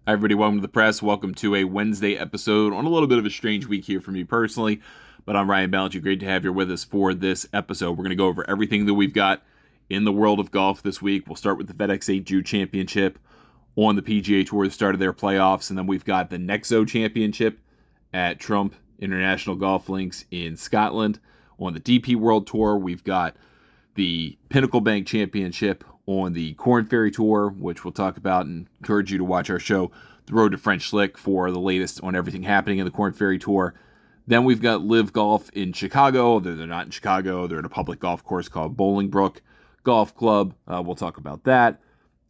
Hi, everybody. Welcome to the press. Welcome to a Wednesday episode on a little bit of a strange week here for me personally, but I'm Ryan Ballantyne. Great to have you with us for this episode. We're going to go over everything that we've got in the world of golf this week. We'll start with the FedEx St Jude Championship on the PGA Tour, the start of their playoffs, and then we've got the Nexo Championship at Trump International Golf Links in Scotland. On the DP World Tour, we've got the Pinnacle Bank Championship on the Corn Ferry Tour, which we'll talk about, and encourage you to watch our show, The Road to French Lick, for the latest on everything happening in the Corn Ferry Tour. Then we've got LIV Golf in Chicago. They're not in Chicago. They're at a public golf course called Bolingbrook Golf Club. We'll talk about that.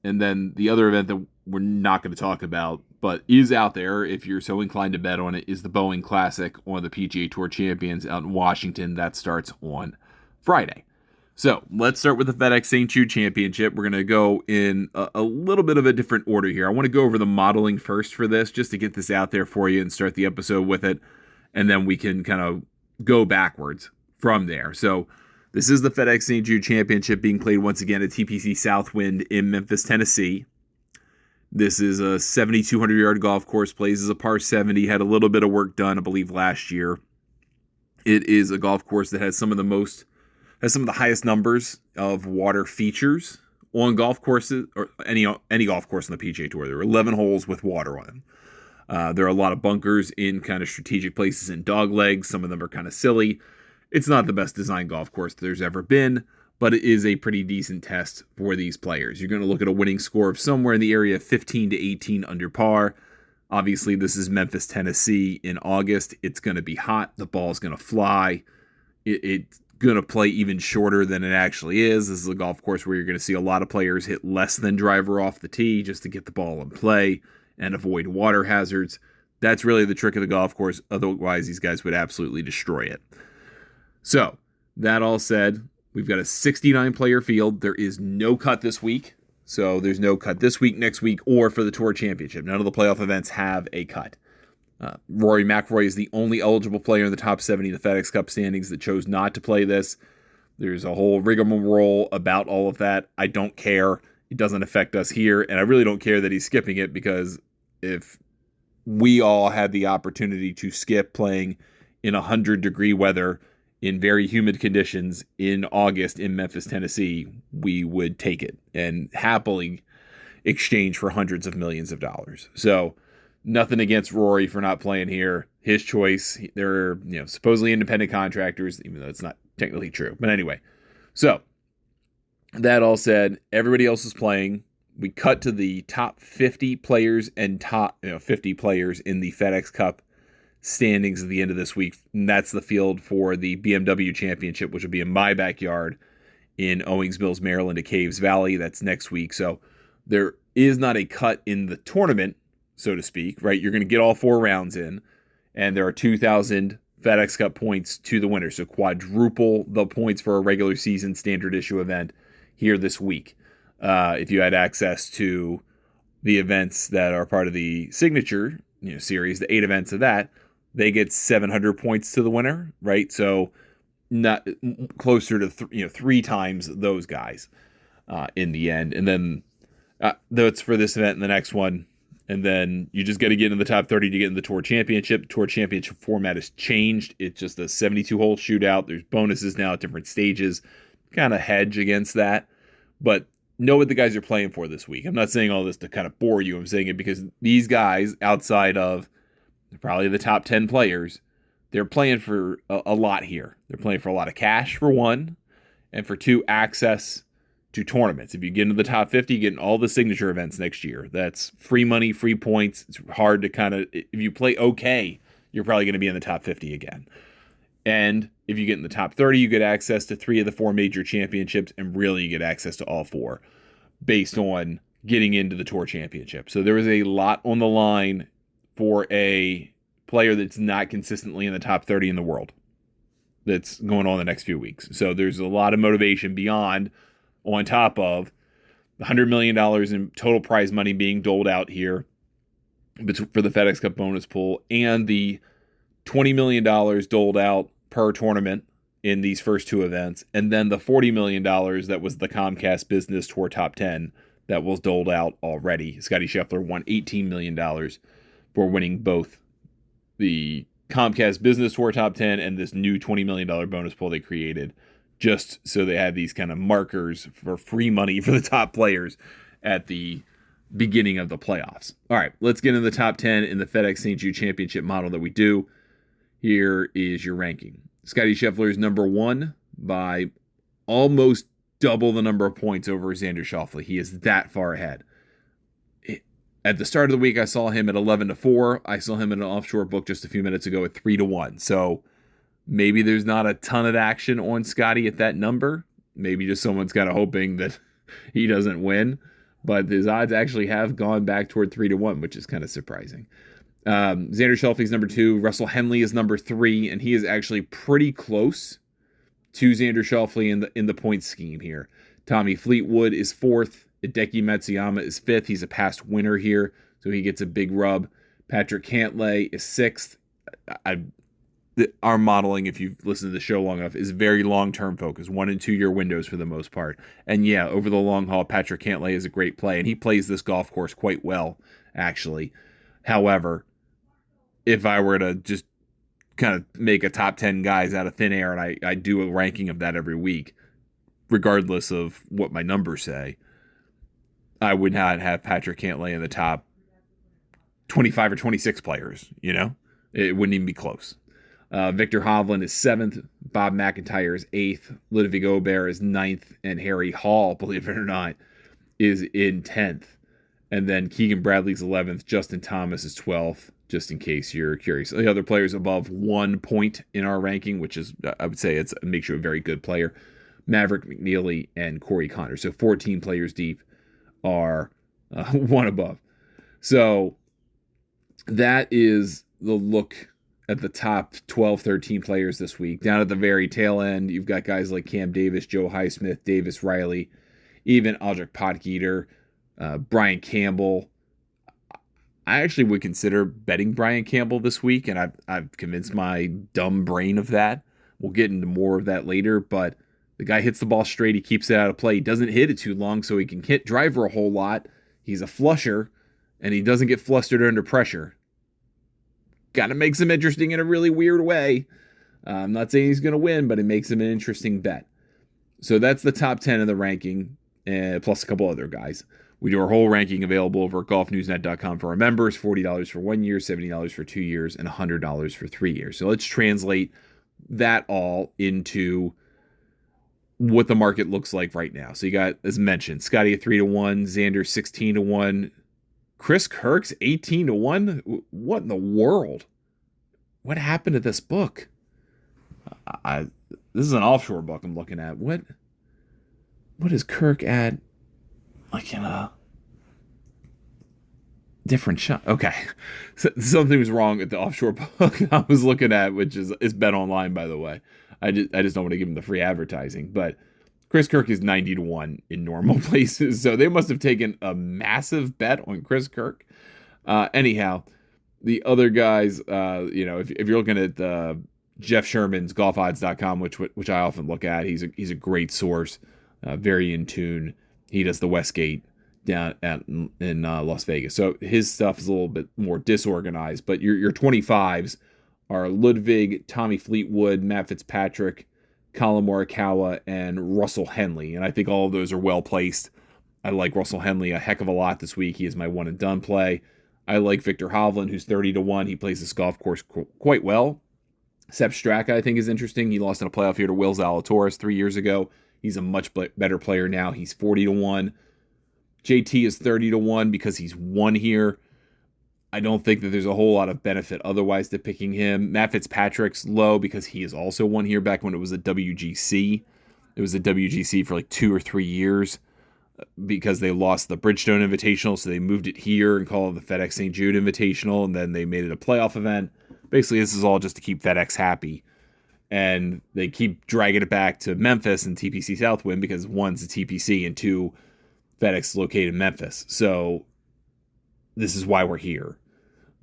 And then the other event that we're not going to talk about, but is out there if you're so inclined to bet on it, is the Boeing Classic on the PGA Tour Champions out in Washington. That starts on Friday. So let's start with the FedEx St. Jude Championship. We're going to go in a little bit of a different order here. I want to go over the modeling first for this, just to get this out there for you and start the episode with it. And then we can kind of go backwards from there. So this is the FedEx St. Jude Championship being played once again at TPC Southwind in Memphis, Tennessee. This is a 7,200-yard golf course, plays as a par 70, had a little bit of work done, I believe, last year. It is a golf course that has some of the highest numbers of water features on golf courses, or any golf course on the PGA Tour. There are 11 holes with water on them. There are a lot of bunkers in kind of strategic places and dog legs. Some of them are kind of silly. It's not the best designed golf course there's ever been, but it is a pretty decent test for these players. You're going to look at a winning score of somewhere in the area of 15 to 18 under par. Obviously, this is Memphis, Tennessee in August. It's going to be hot. The ball's going to fly. It's going to play even shorter than it actually is. This is a golf course where you're going to see a lot of players hit less than driver off the tee just to get the ball in play and avoid water hazards. That's really the trick of the golf course. Otherwise, these guys would absolutely destroy it. So, that all said, we've got a 69-player field. There is no cut this week. So, there's no cut this week, next week, or for the Tour Championship. None of the playoff events have a cut. Rory McIlroy is the only eligible player in the top 70 of the FedEx Cup standings that chose not to play this. There's a whole rigmarole about all of that. I don't care. It doesn't affect us here, and I really don't care that he's skipping it, because if we all had the opportunity to skip playing in 100-degree weather in very humid conditions in August in Memphis, Tennessee, we would take it and happily exchange for hundreds of millions of dollars. So, nothing against Rory for not playing here. His choice. They're supposedly independent contractors, even though it's not technically true. But anyway, so that all said, everybody else is playing. We cut to the top 50 players and top 50 players in the FedEx Cup standings at the end of this week. And that's the field for the BMW Championship, which will be in my backyard in Owings Mills, Maryland, at Caves Valley. That's next week. So there is not a cut in the tournament, so to speak, right? You're going to get all 4 rounds in, and there are 2,000 FedEx Cup points to the winner. So quadruple the points for a regular season standard issue event here this week. If you had access to the events that are part of the signature series, the 8 events of that, they get 700 points to the winner, right? So not closer to 3 times those guys in the end. And then that's for this event and the next one. And then you just got to get in the top 30 to get in the Tour Championship. The Tour Championship format has changed. It's just a 72-hole shootout. There's bonuses now at different stages. Kind of hedge against that. But know what the guys are playing for this week. I'm not saying all this to kind of bore you. I'm saying it because these guys, outside of probably the top 10 players, they're playing for a lot here. They're playing for a lot of cash, for one, and for 2, access to tournaments. If you get into the top 50, you get in all the signature events next year. That's free money, free points. It's hard to kind of, if you play okay, you're probably going to be in the top 50 again. And if you get in the top 30, you get access to 3 of the 4 major championships, and really you get access to all 4 based on getting into the Tour Championship. So there is a lot on the line for a player that's not consistently in the top 30 in the world that's going on the next few weeks. So there's a lot of motivation beyond, on top of the $100 million in total prize money being doled out here for the FedEx Cup bonus pool, and the $20 million doled out per tournament in these first 2 events, and then the $40 million that was the Comcast Business Tour Top 10 that was doled out already. Scottie Scheffler won $18 million for winning both the Comcast Business Tour Top 10 and this new $20 million bonus pool they created, just so they had these kind of markers for free money for the top players at the beginning of the playoffs. All right, let's get into the top 10 in the FedEx St. Jude Championship model that we do. Here is your ranking. Scottie Scheffler is number 1 by almost double the number of points over Xander Schauffele. He is that far ahead. At the start of the week, I saw him at 11-4. I saw him in an offshore book just a few minutes ago at 3-1. So maybe there's not a ton of action on Scottie at that number. Maybe just someone's kind of hoping that he doesn't win. But his odds actually have gone back toward 3-1, which is kind of surprising. Xander Schauffele is number 2. Russell Henley is number 3, and he is actually pretty close to Xander Schauffele in the point scheme here. Tommy Fleetwood is 4th. Hideki Matsuyama is 5th. He's a past winner here, so he gets a big rub. Patrick Cantlay is 6th. Our modeling, if you've listened to the show long enough, is very long-term focused, 1 and 2 year windows for the most part. And yeah, over the long haul, Patrick Cantlay is a great play, and he plays this golf course quite well, actually. However, if I were to just kind of make a top 10 guys out of thin air, and I do a ranking of that every week, regardless of what my numbers say, I would not have Patrick Cantlay in the top 25 or 26 players, It wouldn't even be close. Victor Hovland is 7th. Bob McIntyre is 8th. Ludovic Aubert is 9th. And Harry Hall, believe it or not, is in 10th. And then Keegan Bradley's 11th. Justin Thomas is 12th, just in case you're curious. The other players above 1 point in our ranking, which is, I would say, it makes you a very good player. Maverick McNeely and Corey Connor. So 14 players deep are 1 above. So that is the look at the top 12, 13 players this week. Down at the very tail end, you've got guys like Cam Davis, Joe Highsmith, Davis Riley, even Aldrich Potgieter, Brian Campbell. I actually would consider betting Brian Campbell this week, and I've convinced my dumb brain of that. We'll get into more of that later, but the guy hits the ball straight. He keeps it out of play. He doesn't hit it too long, so he can hit driver a whole lot. He's a flusher, and he doesn't get flustered under pressure. Kind of makes him interesting in a really weird way. I'm not saying he's going to win, but it makes him an interesting bet. So that's the top 10 of the ranking, plus a couple other guys. We do our whole ranking available over at golfnewsnet.com for our members. $40 for 1 year, $70 for 2 years, and $100 for 3 years. So let's translate that all into what the market looks like right now. So you got, as mentioned, Scottie at 3-1, Xander 16-1, Chris Kirk's 18-1. What in the world? What happened to this book? This is an offshore book I'm looking at. What is Kirk at? Like in a different shot. Okay, something was wrong at the offshore book I was looking at, which is Bet Online, by the way. I just don't want to give him the free advertising, but Chris Kirk is 90-1 in normal places, so they must have taken a massive bet on Chris Kirk. Anyhow, the other guys, if you're looking at Jeff Sherman's golfodds.com, which I often look at, he's a great source, very in tune. He does the Westgate down in Las Vegas, so his stuff is a little bit more disorganized. But your 25s are Ludwig, Tommy Fleetwood, Matt Fitzpatrick, Colin Morikawa, and Russell Henley. And I think all of those are well placed. I like Russell Henley a heck of a lot this week. He is my one and done play. I like Victor Hovland, who's 30-1. He plays this golf course quite well. Sepp Straka, I think, is interesting. He lost in a playoff here to Will Zalatoris 3 years ago. He's a much better player now. He's 40-1. JT is 30-1 because he's won here. I don't think that there's a whole lot of benefit otherwise to picking him. Matt Fitzpatrick's low because he has also won here back when it was a WGC. It was a WGC for like 2 or 3 years because they lost the Bridgestone Invitational, so they moved it here and called it the FedEx St. Jude Invitational, and then they made it a playoff event. Basically, this is all just to keep FedEx happy. And they keep dragging it back to Memphis and TPC Southwind because one's a TPC and two, FedEx is located in Memphis. So this is why we're here.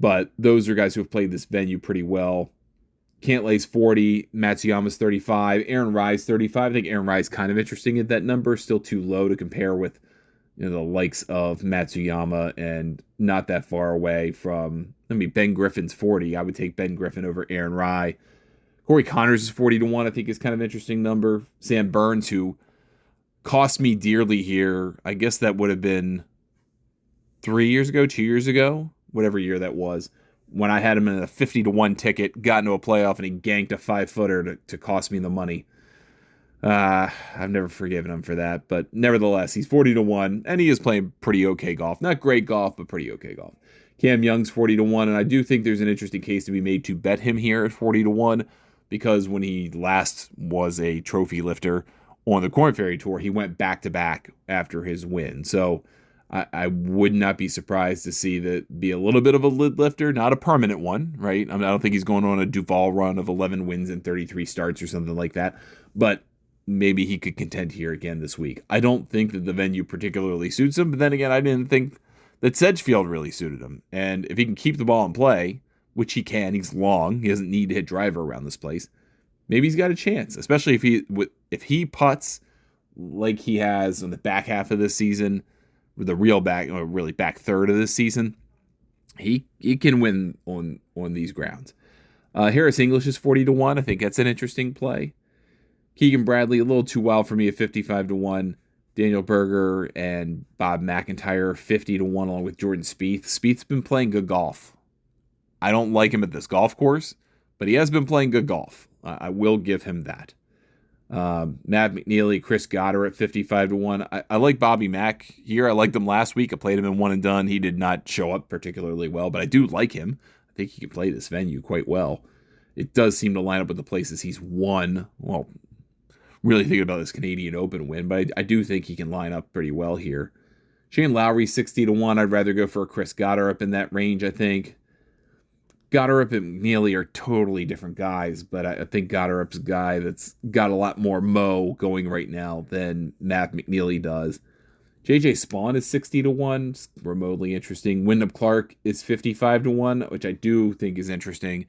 But those are guys who have played this venue pretty well. Cantlay's 40, Matsuyama's 35, Aaron Rye's 35. I think Aaron Rye's kind of interesting at that number, still too low to compare with the likes of Matsuyama, and not that far away from, Ben Griffin's 40. I would take Ben Griffin over Aaron Rye. Corey Connors is 40-1, I think is kind of an interesting number. Sam Burns, who cost me dearly here. I guess that would have been 3 years ago, 2 years ago, whatever year that was, when I had him in a 50-1 ticket, got into a playoff, and he ganked a 5-footer to cost me the money. I've never forgiven him for that, but nevertheless, he's 40-1, and he is playing pretty okay golf. Not great golf, but pretty okay golf. Cam Young's 40-1, and I do think there's an interesting case to be made to bet him here at 40-1, because when he last was a trophy lifter on the Korn Ferry Tour, he went back-to-back after his win. So I would not be surprised to see that be a little bit of a lid lifter, not a permanent one, right? I don't think he's going on a Duval run of 11 wins and 33 starts or something like that, but maybe he could contend here again this week. I don't think that the venue particularly suits him, but then again, I didn't think that Sedgefield really suited him. And if he can keep the ball in play, which he can, he's long, he doesn't need to hit driver around this place, maybe he's got a chance, especially if he putts like he has in the back half of this season, with the real back, or really back third of this season. He can win on these grounds. Harris English is 40-1. I think that's an interesting play. Keegan Bradley, a little too wild for me at 55-1. Daniel Berger and Bob McIntyre 50-1, along with Jordan Spieth. Spieth's been playing good golf. I don't like him at this golf course, but he has been playing good golf. I will give him that. Matt McNeely, Chris Goddard at 55-1. I like Bobby Mack here. I liked him last week. I played him in one and done. He did not show up particularly well, but I do like him. I think he can play this venue quite well. It does seem to line up with the places he's won. Well, really thinking about this Canadian Open win, but I do think he can line up pretty well here. Shane Lowry 60-1. I'd rather go for a Chris Goddard up in that range, I think. Goddard and McNeely are totally different guys, but I think Goddard's a guy that's got a lot more mo going right now than Matt McNeely does. JJ Spawn is 60-1, remotely interesting. Wyndham Clark is 55-1, which I do think is interesting.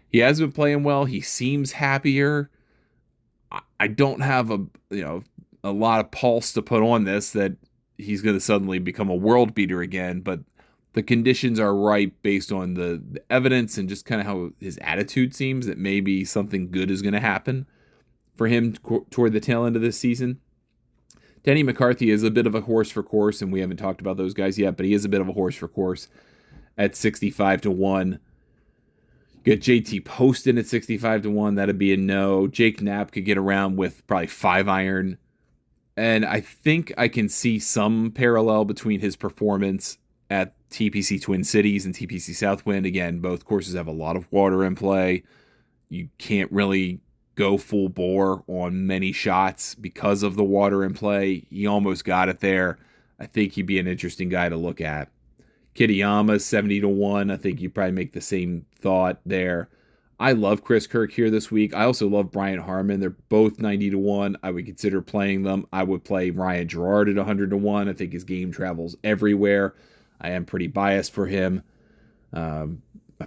He has been playing well. He seems happier. I don't have a lot of pulse to put on this that he's going to suddenly become a world beater again, but the conditions are right based on the evidence and just kind of how his attitude seems that maybe something good is going to happen for him toward the tail end of this season. Denny McCarthy is a bit of a horse for course, and we haven't talked about those guys yet, but he is a bit of a horse for course at 65-1. Get JT Poston at 65-1. That'd be a no. Jake Knapp could get around with probably 5-iron. And I think I can see some parallel between his performance at TPC Twin Cities and TPC Southwind. Again, both courses have a lot of water in play. You can't really go full bore on many shots because of the water in play. He almost got it there. I think he'd be an interesting guy to look at. Kitayama 70-1. I think you probably make the same thought there. I love Chris Kirk here this week. I also love Brian Harman. They're both 90-1. I would consider playing them. I would play Ryan Gerard at 100-1. I think his game travels everywhere. I am pretty biased for him. I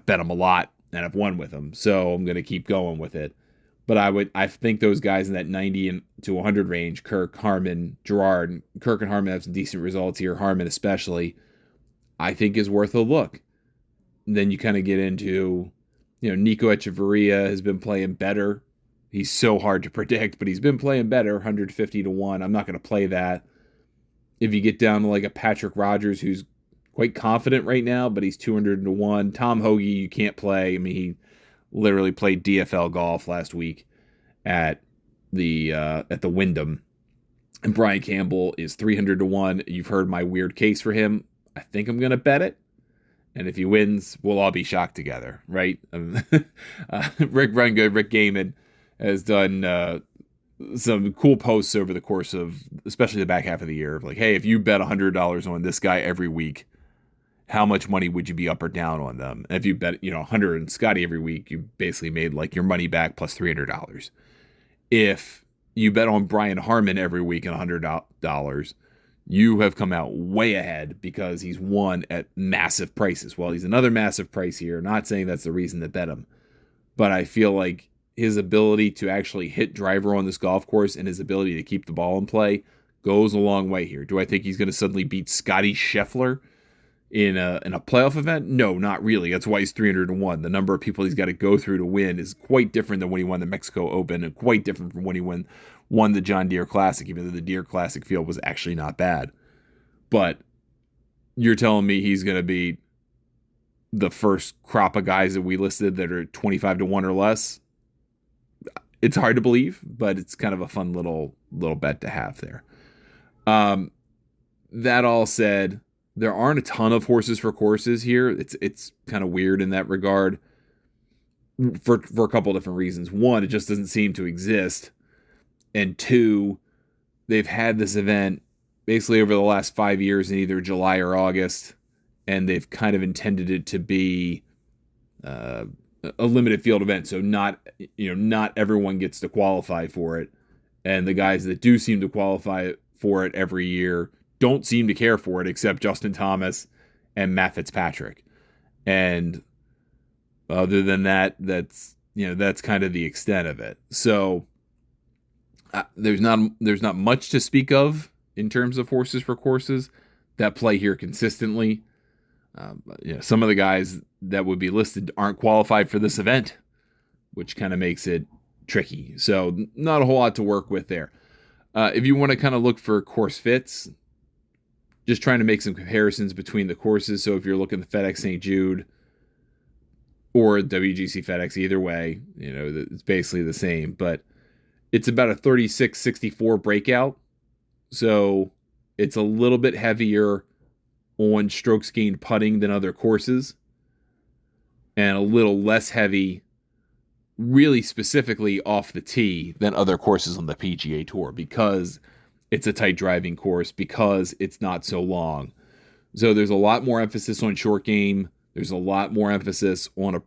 bet him a lot, and I've won with him, so I'm going to keep going with it. But I think those guys in that 90 to 100 range, Kirk, Harman, Gerard, Kirk and Harman have some decent results here. Harman especially, I think is worth a look. And then you kind of get into, Nico Echeverria has been playing better. He's so hard to predict, but he's been playing better, 150-1. I'm not going to play that. If you get down to like a Patrick Rogers, who's quite confident right now, but he's 200-1. Tom Hoagie, you can't play. I mean, he literally played DFL golf last week at the Wyndham. And Brian Campbell is 300-1. You've heard my weird case for him. I think I'm going to bet it. And if he wins, we'll all be shocked together, right? Rick Rungood, Rick Gaiman, has done some cool posts over the course of, especially the back half of the year, of like, hey, if you bet $100 on this guy every week, how much money would you be up or down on them? And if you bet, 100 on Scotty every week, you basically made like your money back plus $300. If you bet on Brian Harman every week at $100, you have come out way ahead because he's won at massive prices. Well, he's another massive price here. Not saying that's the reason to bet him, but I feel like his ability to actually hit driver on this golf course and his ability to keep the ball in play goes a long way here. Do I think he's going to suddenly beat Scotty Scheffler in a playoff event? No, not really. That's why he's 301. The number of people he's got to go through to win is quite different than when he won the Mexico Open, and quite different from when he won the John Deere Classic, even though the Deere Classic field was actually not bad. But you're telling me he's going to beat the first crop of guys that we listed that are 25 to 1 or less? It's hard to believe, but it's kind of a fun little bet to have there. That all said, there aren't a ton of horses for courses here. It's kind of weird in that regard for a couple of different reasons. One, it just doesn't seem to exist. And two, they've had this event basically over the last 5 years in either July or August, and they've kind of intended it to be a limited field event. So not everyone gets to qualify for it. And the guys that do seem to qualify for it every year don't seem to care for it, except Justin Thomas and Matt Fitzpatrick. And other than that, that's kind of the extent of it. So there's not much to speak of in terms of horses for courses that play here consistently. Some of the guys that would be listed aren't qualified for this event, which kind of makes it tricky. So not a whole lot to work with there. If you want to kind of look for course fits, just trying to make some comparisons between the courses. So if you're looking at the FedEx St. Jude or WGC FedEx, either way, it's basically the same, but it's about a 36-64 breakout. So it's a little bit heavier on strokes gained putting than other courses, and a little less heavy really specifically off the tee than other courses on the PGA Tour, because it's a tight driving course, because it's not so long. So there's a lot more emphasis on short game. There's a lot more emphasis on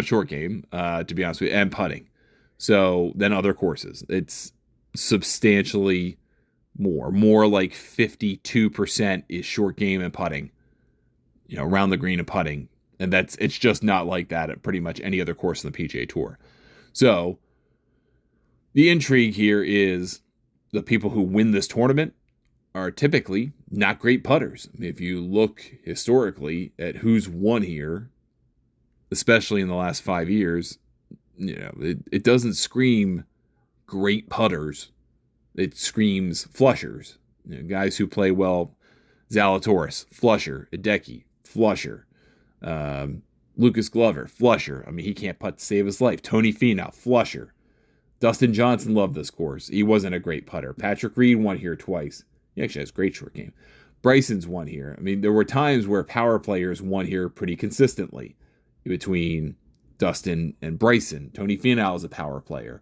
short game, to be honest with you, and putting. So than other courses, it's substantially more like 52% is short game and putting, around the green and putting. And it's just not like that at pretty much any other course on the PGA Tour. So the intrigue here is the people who win this tournament are typically not great putters. If you look historically at who's won here, especially in the last 5 years, it doesn't scream great putters. It screams flushers. Guys who play well: Zalatoris, flusher; Hideki, flusher; Lucas Glover, flusher. I mean, he can't putt to save his life. Tony Finau, flusher. Dustin Johnson loved this course. He wasn't a great putter. Patrick Reed won here twice. He actually has great short game. Bryson's won here. I mean, there were times where power players won here pretty consistently between Dustin and Bryson. Tony Finau is a power player.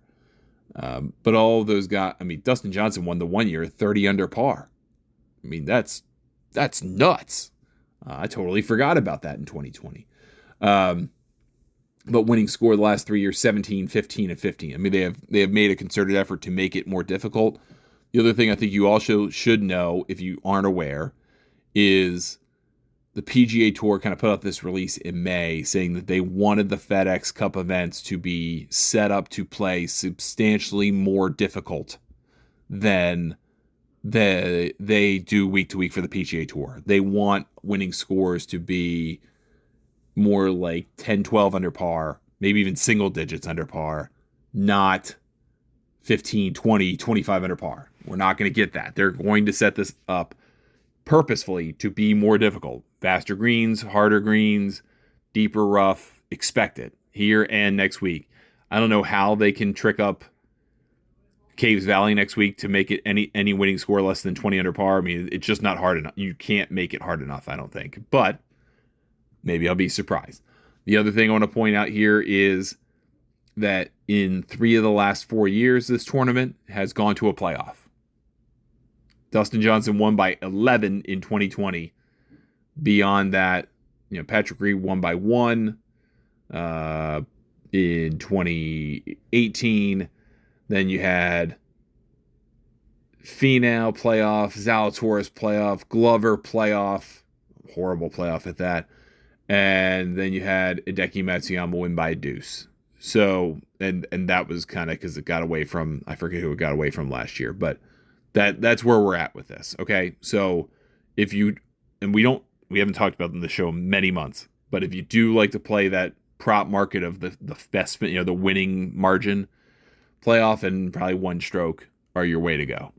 But all of those guys, Dustin Johnson won the 1 year 30 under par. That's nuts. I totally forgot about that in 2020. But winning score the last 3 years, 17, 15, and 15. They have made a concerted effort to make it more difficult. The other thing I think you also should know, if you aren't aware, is the PGA Tour kind of put out this release in May saying that they wanted the FedEx Cup events to be set up to play substantially more difficult than they do week to week for the PGA Tour. They want winning scores to be more like 10, 12 under par, maybe even single digits under par, not 15, 20, 25 under par. We're not going to get that. They're going to set this up purposefully to be more difficult. Faster greens, harder greens, deeper rough. Expect it here and next week. I don't know how they can trick up Caves Valley next week to make it any winning score less than 20 under par. It's just not hard enough. You can't make it hard enough, I don't think. But maybe I'll be surprised. The other thing I want to point out here is that in 3 of the last 4 years, this tournament has gone to a playoff. Dustin Johnson won by 11 in 2020. Beyond that, Patrick Reed won by 1 in 2018. Then you had Finau playoff, Zalatoris playoff, Glover playoff, horrible playoff at that. And then you had Hideki Matsuyama win by a deuce. So, and that was kind of because it got away from, I forget who it got away from last year, but That's where we're at with this. Okay. So if you, and we haven't talked about in the show in many months, but if you do like to play that prop market of the best, the winning margin, playoff and probably one stroke are your way to go.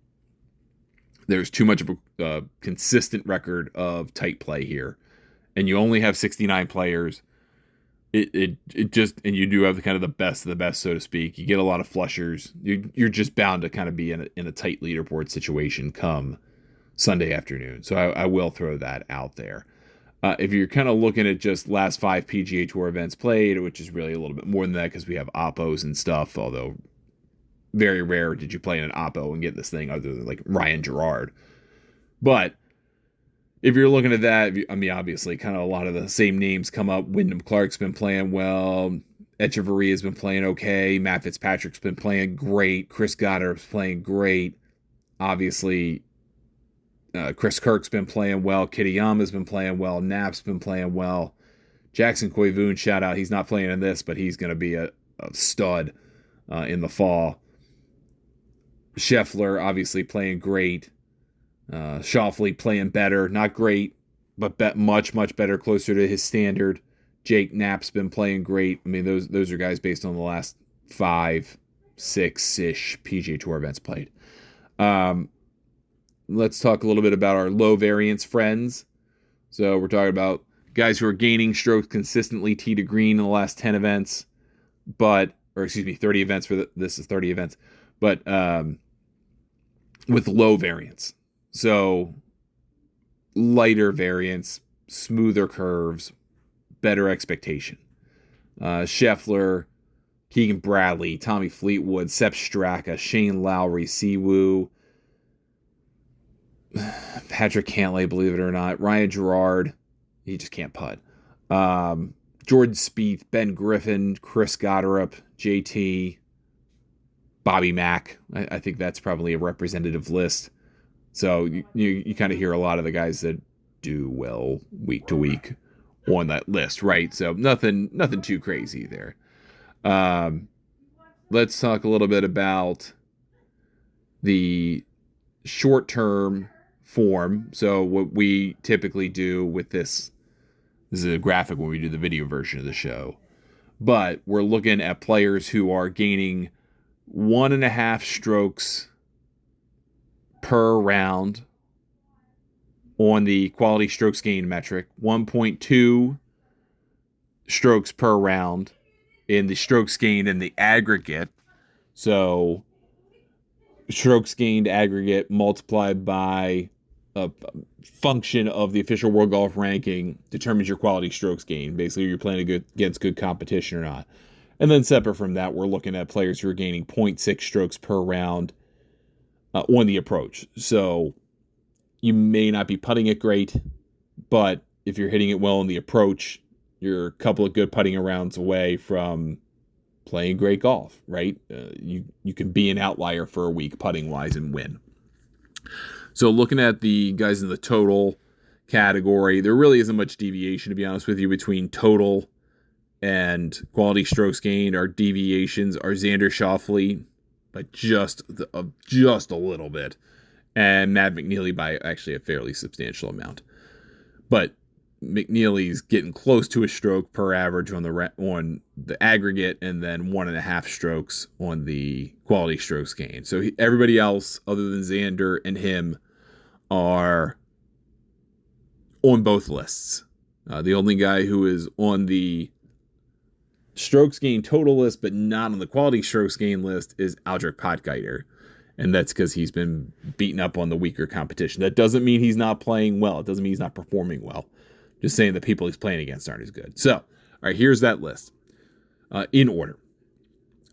There's too much of a consistent record of tight play here, and you only have 69 players. It just, and you do have kind of the best of the best, so to speak. You get a lot of flushers. You're just bound to kind of be in a tight leaderboard situation come Sunday afternoon. So I will throw that out there. If you're kind of looking at just last 5 PGA Tour events played, which is really a little bit more than that because we have Oppos and stuff, although very rare did you play in an Oppo and get this thing other than like Ryan Gerard. But if you're looking at that, I mean, obviously, kind of a lot of the same names come up. Wyndham Clark's been playing well. Echeverria's been playing okay. Matt Fitzpatrick's been playing great. Chris Goddard's playing great. Obviously, Chris Kirk's been playing well. Kitayama's been playing well. Knapp's been playing well. Jackson Koivoon, shout out. He's not playing in this, but he's going to be a stud in the fall. Scheffler, obviously, playing great. Schauffele playing better, not great, but much better, closer to his standard. Jake Knapp's been playing great. I mean, those are guys based on the last 5, 6-ish PGA Tour events played. Let's talk a little bit about our low variance friends. So we're talking about guys who are gaining strokes consistently tee to green in the last 10 events, 30 events this is 30 events, but with low variance. So lighter variance, smoother curves, better expectation. Scheffler, Keegan Bradley, Tommy Fleetwood, Sepp Straka, Shane Lowry, Siwoo, Patrick Cantlay, believe it or not, Ryan Gerard, he just can't putt. Jordan Spieth, Ben Griffin, Chris Goddard, JT, Bobby Mack. I think that's probably a representative list. So you kind of hear a lot of the guys that do well week to week on that list, right? So nothing too crazy there. Let's talk a little bit about the short-term form. So what we typically do with this is a graphic when we do the video version of the show. But we're looking at players who are gaining 1.5 strokes per round on the quality strokes gained metric, 1.2 strokes per round in the strokes gained in the aggregate. So strokes gained aggregate multiplied by a function of the official World Golf Ranking determines your quality strokes gained. Basically, you're playing against good competition or not. And then separate from that, we're looking at players who are gaining 0.6 strokes per round on the approach. So you may not be putting it great, but if you're hitting it well on the approach, you're a couple of good putting rounds away from playing great golf, right? You can be an outlier for a week putting wise and win. So looking at the guys in the total category, there really isn't much deviation, to be honest with you, between total and quality strokes gained. Our deviations are Xander Schauffele by just a little bit, and Matt McNealy by actually a fairly substantial amount. But McNealy's getting close to a stroke per average on the aggregate, and then 1.5 strokes on the quality strokes gained. So everybody else other than Xander and him are on both lists. The only guy who is on the strokes gained total list but not on the quality strokes gained list is Aldrich Potgieter, and that's because he's been beaten up on the weaker competition. That doesn't mean he's not playing well. It doesn't mean he's not performing well. Just saying the people he's playing against aren't as good. So, all right, here's that list. In order.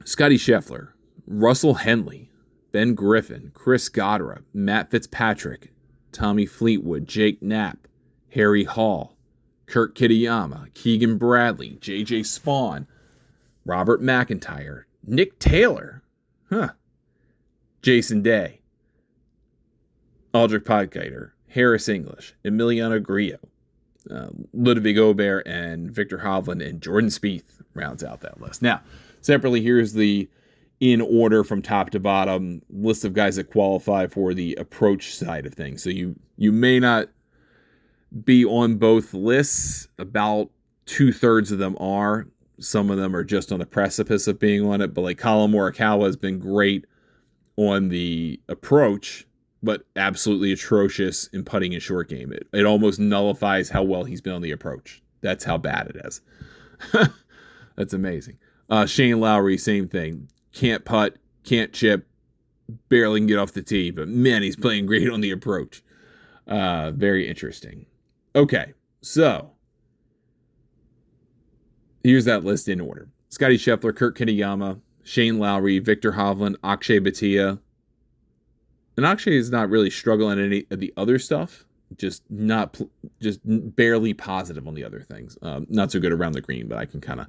Scotty Scheffler, Russell Henley, Ben Griffin, Chris Goddard, Matt Fitzpatrick, Tommy Fleetwood, Jake Knapp, Harry Hall, Kurt Kitayama, Keegan Bradley, J.J. Spawn, Robert McIntyre, Nick Taylor, Jason Day, Aldrich Potgieter, Harris English, Emiliano Grillo, Ludovic Aubert, and Victor Hovland, and Jordan Spieth rounds out that list. Now, separately, here's the in order from top to bottom, list of guys that qualify for the approach side of things. So you may not be on both lists. About 2/3 of them are. Some of them are just on the precipice of being on it. But like Colin Morikawa has been great on the approach, but absolutely atrocious in putting and short game. It almost nullifies how well he's been on the approach. That's how bad it is. That's amazing. Shane Lowry, same thing. Can't putt, can't chip, barely can get off the tee, but man, he's playing great on the approach. Very interesting. Okay, so here's that list in order. Scotty Scheffler, Kurt Kitayama, Shane Lowry, Victor Hovland, Akshay Bhatia. And Akshay is not really struggling any of the other stuff, just barely positive on the other things. Not so good around the green, but I can kind of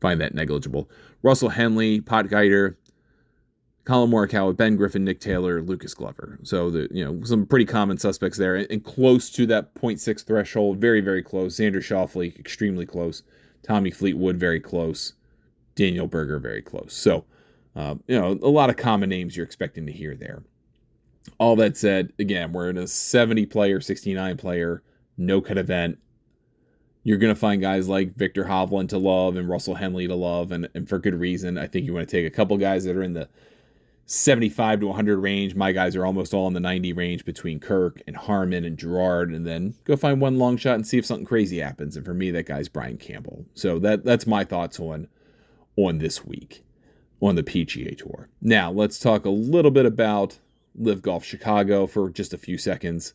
find that negligible. Russell Henley, Pot Guider, Colin Morikawa, Ben Griffin, Nick Taylor, Lucas Glover. So some pretty common suspects there, and close to that 0.6 threshold. Very, very close. Xander Schauffele, extremely close. Tommy Fleetwood, very close. Daniel Berger, very close. So, a lot of common names you're expecting to hear there. All that said, again, we're in a 70-player, 69-player, no-cut event. You're going to find guys like Victor Hovland to love and Russell Henley to love, and for good reason. I think you want to take a couple guys that are in the 75 to 100 range. My guys are almost all in the 90 range between Kirk and Harman and Gerard, and then go find one long shot and see if something crazy happens. And for me, that guy's Brian Campbell. So that's my thoughts on this week on the PGA Tour. Now, let's talk a little bit about LIV Golf Chicago for just a few seconds,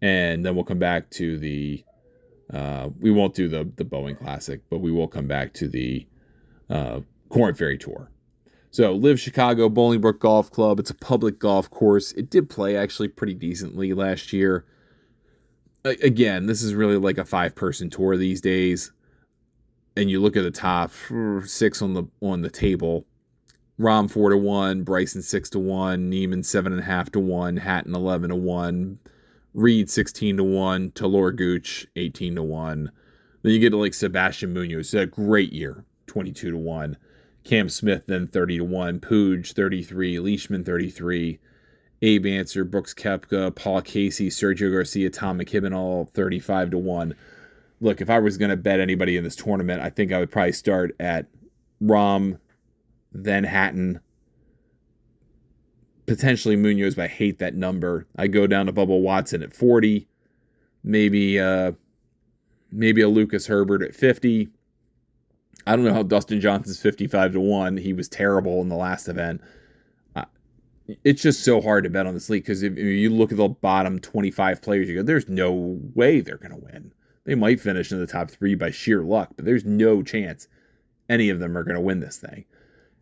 and then we'll come back to the we won't do the Boeing Classic, but we will come back to the Corn Ferry Tour. So LIV Chicago, Bolingbrook Golf Club. It's a public golf course. It did play actually pretty decently last year. Again, this is really like a 5-person tour these days. And you look at the top 6 on the table. Rahm 4-1, Bryson 6-1, Neiman 7.5-1, Hatton 11-1, Reed 16-1, Talor Gooch 18-1. Then you get to like Sebastian Munoz, had a great year, 22-1. Cam Smith then 30-1, Puig 33, Leishman 33, Abe Answer, Brooks Koepka, Paul Casey, Sergio Garcia, Tom McKibben all 35-1. Look, if I was going to bet anybody in this tournament, I think I would probably start at Rahm, then Hatton, potentially Munoz, but I hate that number. I go down to Bubba Watson at 40, maybe a Lucas Herbert at 50. I don't know how Dustin Johnson's 55-1. He was terrible in the last event. It's just so hard to bet on this league because if you look at the bottom 25 players, you go, there's no way they're going to win. They might finish in the top 3 by sheer luck, but there's no chance any of them are going to win this thing.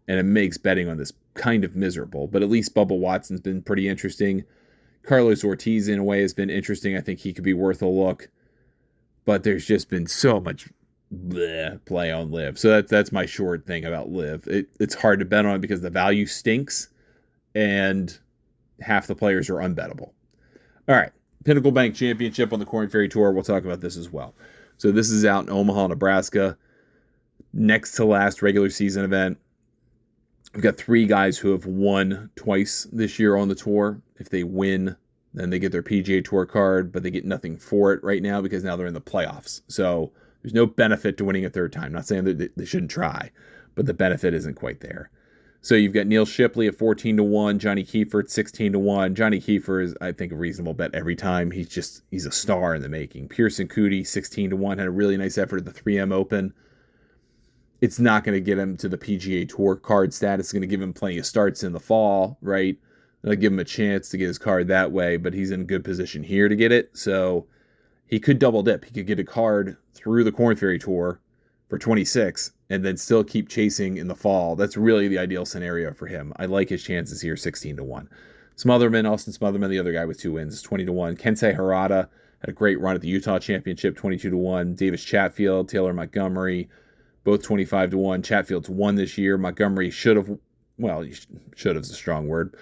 And it makes betting on this kind of miserable. But at least Bubba Watson's been pretty interesting. Carlos Ortiz, in a way, has been interesting. I think he could be worth a look. But there's just been so much play on LIV. So that's my short thing about LIV. It's hard to bet on it because the value stinks and half the players are unbettable. All right. Pinnacle Bank Championship on the Corn Ferry Tour. We'll talk about this as well. So this is out in Omaha, Nebraska. Next to last regular season event. We've got 3 guys who have won twice this year on the tour. If they win, then they get their PGA Tour card, but they get nothing for it right now because now they're in the playoffs. So there's no benefit to winning a third time. Not saying that they shouldn't try, but the benefit isn't quite there. So you've got Neil Shipley at 14-1, Johnny Kiefer at 16-1. Johnny Kiefer is, I think, a reasonable bet every time. He's a star in the making. Pearson Coody, 16-1, had a really nice effort at the 3M Open. It's not going to get him to the PGA Tour card status. It's going to give him plenty of starts in the fall, right? It'll give him a chance to get his card that way, but he's in a good position here to get it. So he could double dip. He could get a card through the Corn Ferry Tour for 26 and then still keep chasing in the fall. That's really the ideal scenario for him. I like his chances here, 16-1. Austin Smotherman, the other guy with 2 wins, is 20-1. Kensei Harada had a great run at the Utah Championship, 22-1. Davis Chatfield, Taylor Montgomery, both 25-1. Chatfield's won this year. Montgomery should have is a strong word.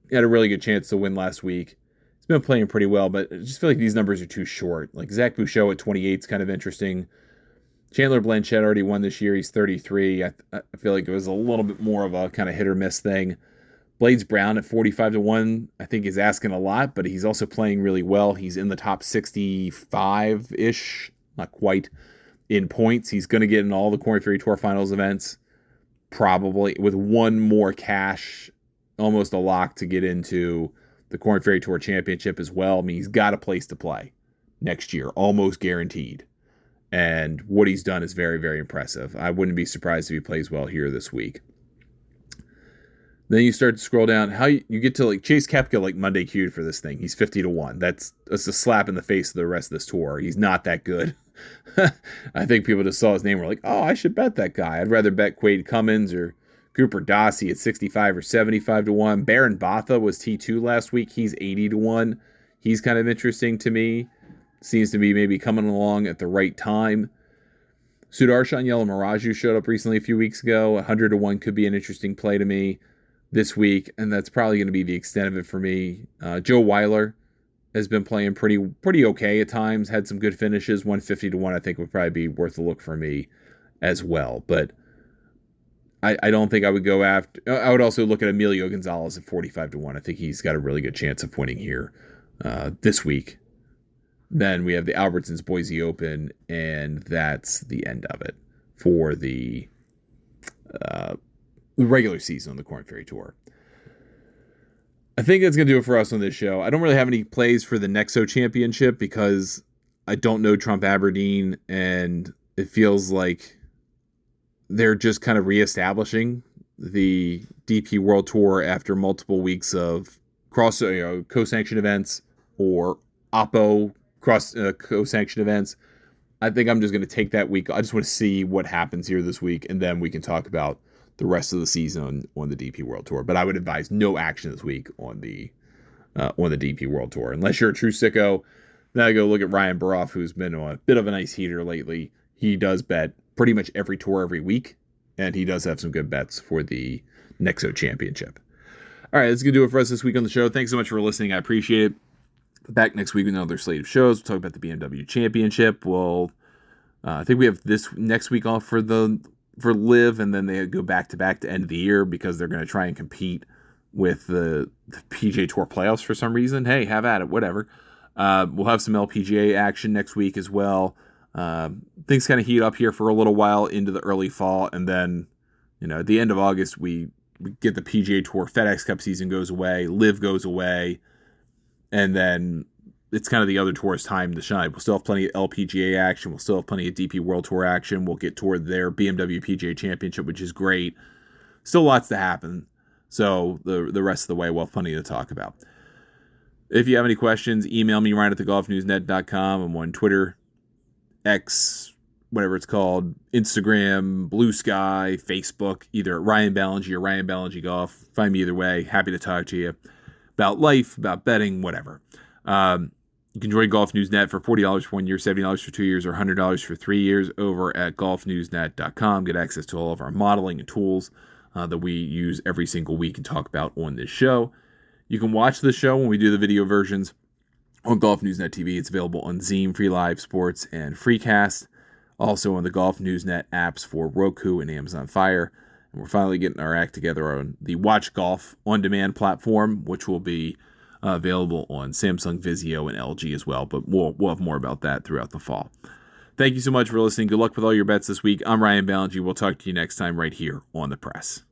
He had a really good chance to win last week. He's been playing pretty well, but I just feel like these numbers are too short. Like Zach Bouchot at 28 is kind of interesting. Chandler Blanchett already won this year. He's 33. I feel like it was a little bit more of a kind of hit or miss thing. Blades Brown at 45-1, I think is asking a lot, but he's also playing really well. He's in the top 65-ish, not quite, in points. He's going to get in all the Korn Ferry Tour Finals events, probably, with one more cash, almost a lock to get into the Korn Ferry Tour Championship as well. I mean, he's got a place to play next year, almost guaranteed. And what he's done is very, very impressive. I wouldn't be surprised if he plays well here this week. Then you start to scroll down. How you get to like Chase Koepka, like Monday queued for this thing. He's 50-1. That's a slap in the face of the rest of this tour. He's not that good. I think people just saw his name and were like, oh, I should bet that guy. I'd rather bet Quade Cummins or Cooper Dossie at 65 or 75-1. Baron Botha was T2 last week. He's 80-1. He's kind of interesting to me. Seems to be maybe coming along at the right time. Sudarshan Yalamaraju showed up recently a few weeks ago. 100-1 could be an interesting play to me this week, and that's probably going to be the extent of it for me. Joe Weiler has been playing pretty okay at times, had some good finishes. 150-1 I think would probably be worth a look for me as well, but I don't think I would go after. I would also look at Emilio Gonzalez at 45-1. I think he's got a really good chance of winning here this week. Then we have the Albertsons Boise Open, and that's the end of it for the regular season on the Korn Ferry Tour. I think that's going to do it for us on this show. I don't really have any plays for the Nexo Championship because I don't know Trump Aberdeen, and it feels like they're just kind of reestablishing the DP World Tour after multiple weeks of co-sanctioned events or Oppo co-sanctioned events. I think I'm just going to take that week. I just want to see what happens here this week, and then we can talk about the rest of the season on the DP World Tour. But I would advise no action this week on the DP World Tour. Unless you're a true sicko, then I go look at Ryan Baroff, who's been a bit of a nice heater lately. He does bet pretty much every tour every week, and he does have some good bets for the Nexo Championship. All right, that's going to do it for us this week on the show. Thanks so much for listening. I appreciate it. Back next week with another slate of shows. We'll talk about the BMW Championship. I think we have this next week off for LIV, and then they go back to end of the year because they're going to try and compete with the PGA Tour playoffs for some reason. Hey, have at it, whatever. We'll have some LPGA action next week as well. Things kind of heat up here for a little while into the early fall, and then at the end of August we get the PGA Tour FedEx Cup season goes away, LIV goes away, and then it's kind of the other tour's time to shine. We'll still have plenty of LPGA action. We'll still have plenty of DP World Tour action. We'll get toward their BMW PGA Championship, which is great. Still lots to happen. So the rest of the way, we'll have plenty to talk about. If you have any questions, email me, ryan@thegolfnewsnet.com. I'm on Twitter, X, whatever it's called, Instagram, Blue Sky, Facebook, either at Ryan Ballingy or Ryan Ballingy Golf. Find me either way. Happy to talk to you about life, about betting, whatever. You can join Golf News Net for $40 for 1 year, $70 for 2 years, or $100 for 3 years over at golfnewsnet.com. Get access to all of our modeling and tools that we use every single week and talk about on this show. You can watch the show when we do the video versions on Golf News Net TV. It's available on Zine, Free Live Sports, and Freecast. Also on the Golf News Net apps for Roku and Amazon Fire. And we're finally getting our act together on the Watch Golf on-demand platform, which will be available on Samsung, Vizio, and LG as well. But we'll have more about that throughout the fall. Thank you so much for listening. Good luck with all your bets this week. I'm Ryan Ballingy. We'll talk to you next time right here on The Press.